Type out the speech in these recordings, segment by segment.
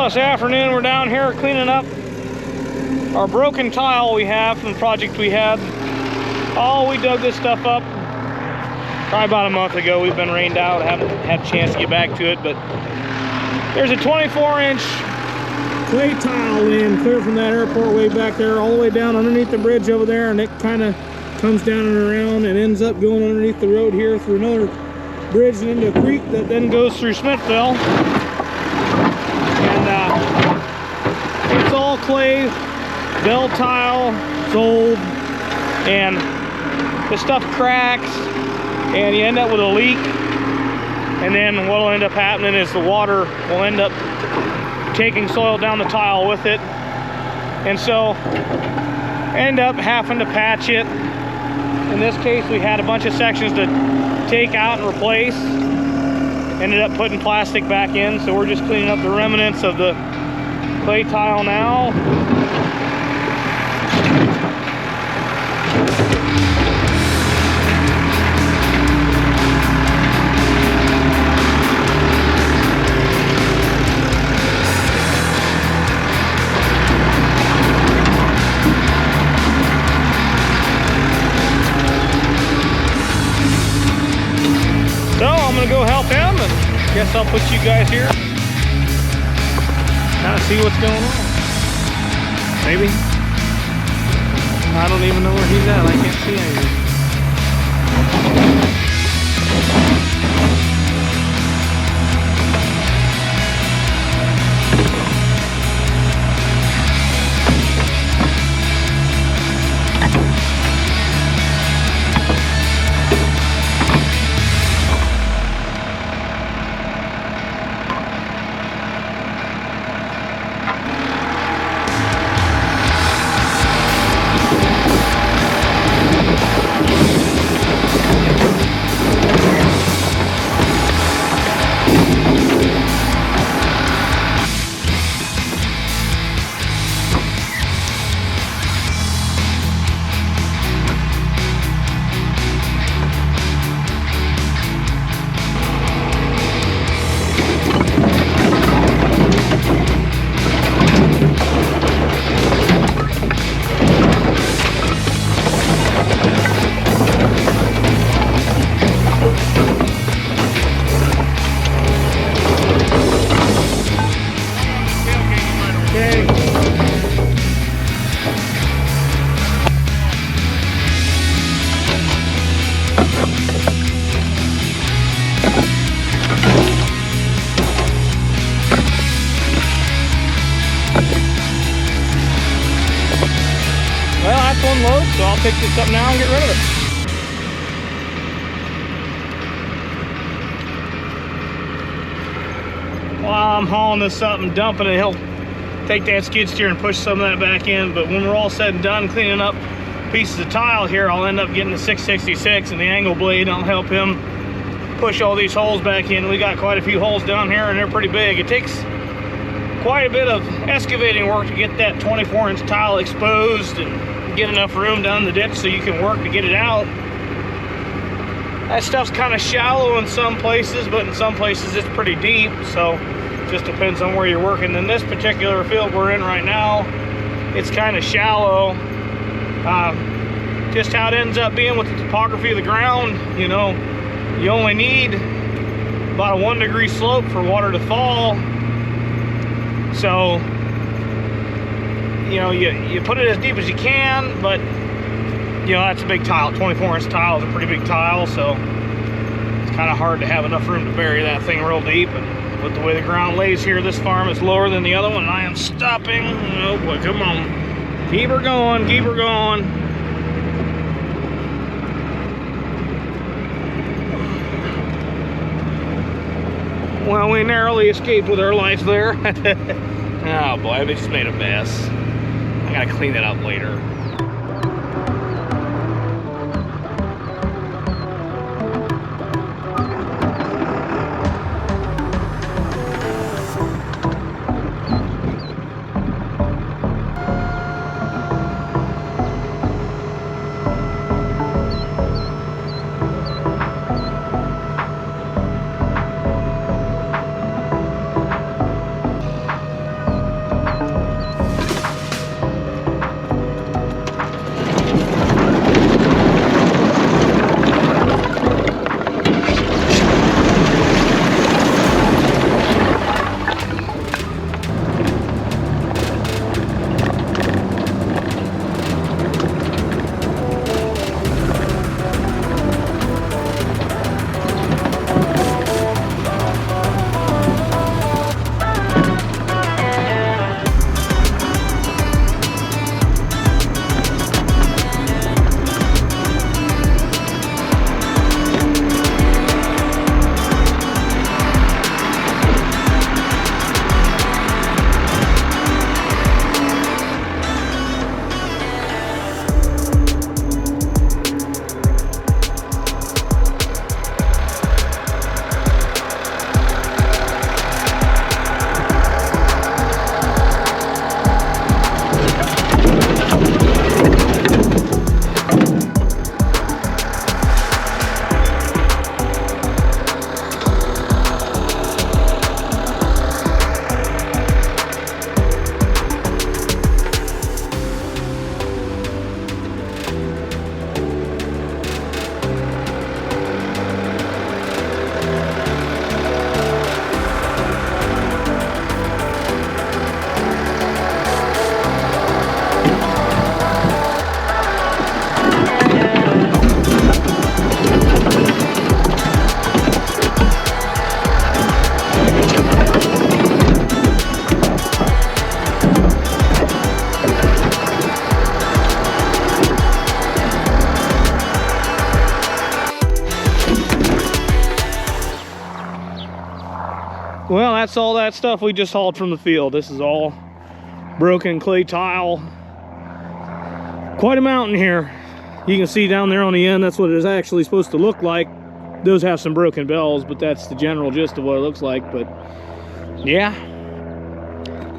this afternoon we're down here cleaning up our broken tile we have from the project we had. Oh, we dug this stuff up probably about a month ago. We've been rained out, haven't had a chance to get back to it, but there's a 24-inch clay tile laying clear from that airport way back there all the way down underneath the bridge over there, and it kind of comes down and around and ends up going underneath the road here through another bridge and into a creek that then goes through Smithville. And it's all clay, bell tile, it's old, and the stuff cracks and you end up with a leak, and then what will end up happening is the water will end up taking soil down the tile with it, and so end up having to patch it. In this case we had a bunch of sections to take out and replace, ended up putting plastic back in, so we're just cleaning up the remnants of the clay tile now. So I'm gonna go help him, and guess I'll put you guys here, kind of see what's going on. Maybe. I don't even know where he's at. I can't see anything. Load, so I'll pick this up now and get rid of it. While I'm hauling this up and dumping it, he'll take that skid steer and push some of that back in, but when we're all said and done cleaning up pieces of tile here, I'll end up getting the 666 and the angle blade, and I'll help him push all these holes back in. We got quite a few holes down here and they're pretty big. It takes quite a bit of excavating work to get that 24-inch tile exposed and get enough room down the ditch so you can work to get it out. That stuff's kind of shallow in some places, but in some places it's pretty deep, so it just depends on where you're working. In this particular field we're in right now, it's kind of shallow. Just how it ends up being with the topography of the ground, you know, you only need about a 1 degree slope for water to fall. So you know, you put it as deep as you can, but you know, that's a big tile. 24-inch tile is a pretty big tile, so it's kind of hard to have enough room to bury that thing real deep. And with the way the ground lays here, this farm is lower than the other one, and I am stopping. Oh boy, come on. Keep her going, keep her going. Well, we narrowly escaped with our life there. Oh boy, we just made a mess. I gotta clean that up later. Well, that's all that stuff we just hauled from the field. This is all broken clay tile. Quite a mountain here. You can see down there on the end, that's what it is actually supposed to look like. Those have some broken bells, but that's the general gist of what it looks like. But yeah,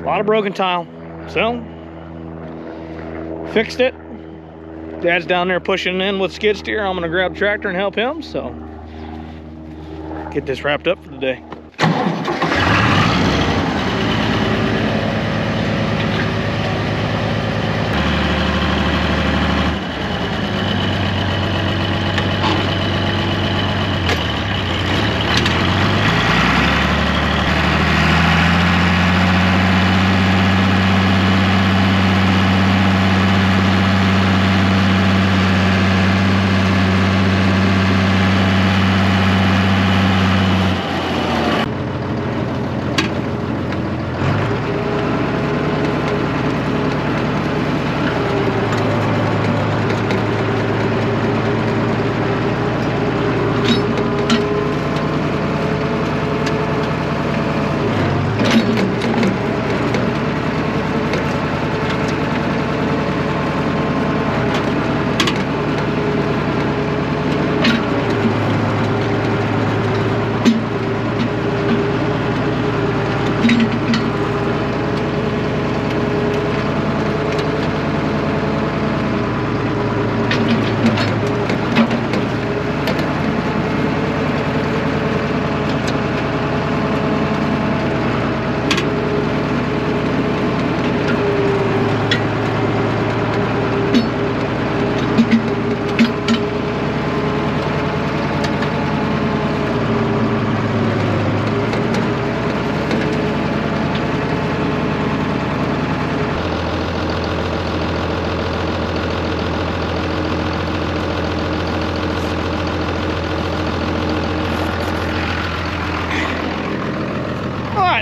a lot of broken tile. So, fixed it. Dad's down there pushing in with skid steer. I'm gonna grab the tractor and help him. So, get this wrapped up for the day.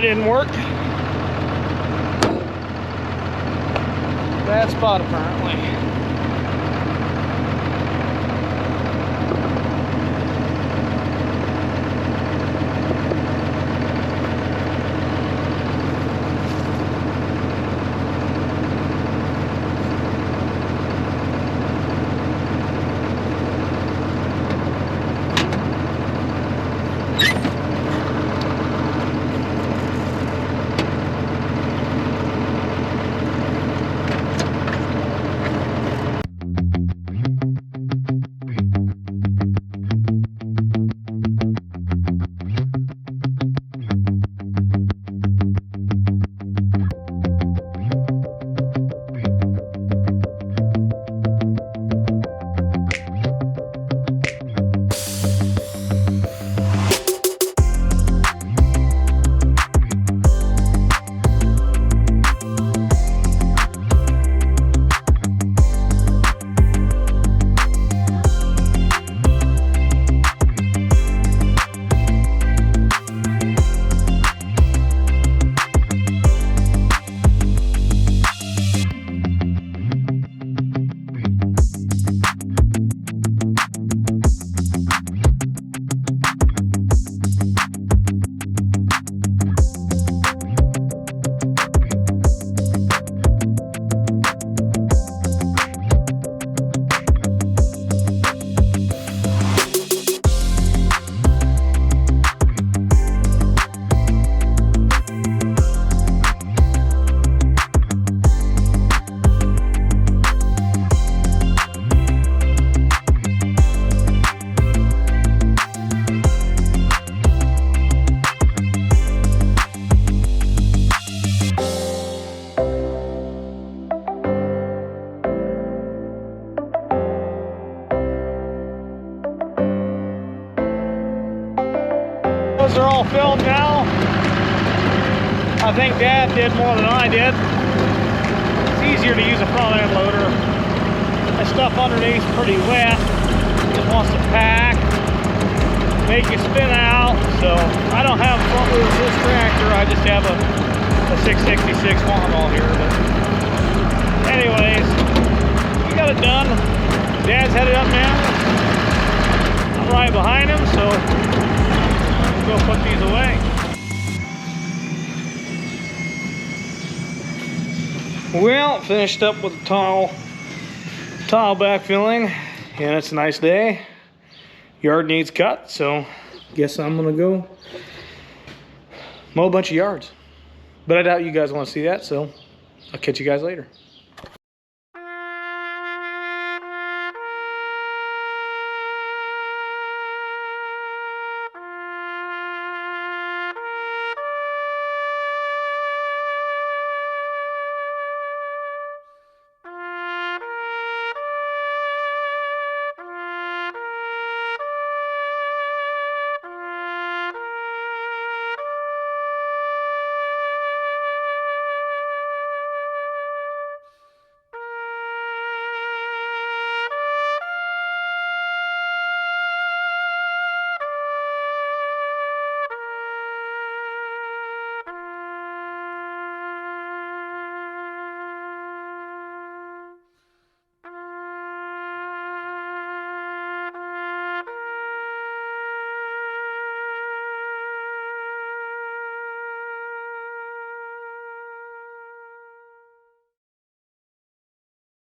Didn't work. Bad spot apparently. Those are all filled now. I think Dad did more than I did. It's easier to use a front end loader. That stuff underneath is pretty wet. Just wants to pack, make you spin out. So I don't have front wheel with this tractor. I just have a 666 Farmall here. But anyways, we got it done. Dad's headed up now. I'm right behind him, so we'll go put these away. Well, finished up with the tile backfilling, and it's a nice day. Yard needs cut, so guess I'm gonna go mow a bunch of yards. But I doubt you guys want to see that, so I'll catch you guys later.